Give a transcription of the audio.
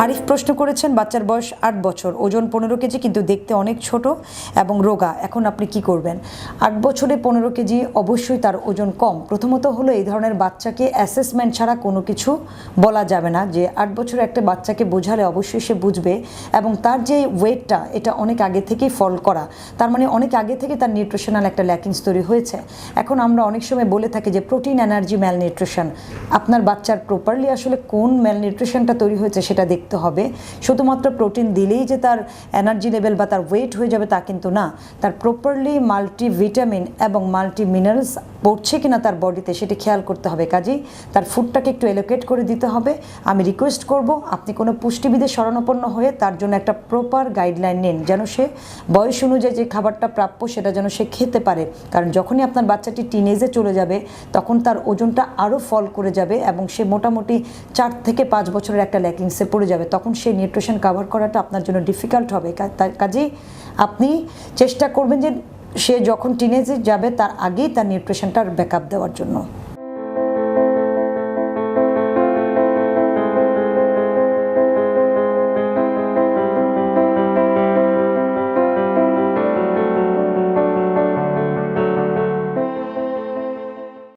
আরিফ প্রশ্ন করেছেন বাচ্চার বয়স 8 বছর, ওজন 15 কেজি, কিন্তু দেখতে অনেক ছোট এবং রোগা। এখন আপনি কি করবেন? 8 বছরে 15 কেজি অবশ্যই তার ওজন কম। প্রথমত হলো এই ধরনের বাচ্চাকে অ্যাসেসমেন্ট ছাড়া কোনো কিছু বলা যাবে না। যে 8 বছরের একটা বাচ্চাকে বোঝালে অবশ্যই সে বুঝবে, এবং তার যে ওয়েটটা এটা অনেক আগে থেকেই ফল করা, তার মানে অনেক আগে থেকে তার নিউট্রিশনাল একটা ল্যাকিংস তৈরি হয়েছে। এখন আমরা অনেক সময় বলে থাকি যে প্রোটিন এনার্জি ম্যালনিউট্রিশন। আপনার বাচ্চার প্রপারলি আসলে কোন ম্যালনিউট্রিশনটা তৈরি হয়েছে সেটা দেখতে হবে। শুধুমাত্র প্রোটিন দিলেই যে তার এনার্জি লেভেল বা তার ওয়েট হয়ে যাবে তা কিন্তু না। তার প্রপারলি মাল্টিভিটামিন এবং মাল্টি মিনারেলস পড়ছে কিনা তার বডিতে সেটি খেয়াল করতে হবে। কাজেই তার ফুডটাকে একটু এলোকেট করে দিতে হবে। আমি রিকোয়েস্ট করব আপনি কোনো পুষ্টিবিদের শরণাপন্ন হয়ে তার জন্য একটা প্রপার গাইডলাইন নিন, যেন সে বয়স অনুযায়ী যে খাবারটা প্রাপ্য সেটা যেন সে খেতে পারে। কারণ যখনই আপনার বাচ্চাটি টিনেজে চলে যাবে তখন তার ওজনটা আরও ফল করে যাবে এবং সে মোটামুটি 4 থেকে 5 বছরের একটা ল্যাকিংসে পড়ে যাবে। তখন সেই নিউট্রিশন কভার করাটা আপনার জন্য ডিফিকাল্ট হবে। কাজেই আপনি চেষ্টা করবেন যে সে যখন টিনেজে যাবে তার আগেই তার নিউট্রিশনটার ব্যাকআপ দেওয়ার জন্য।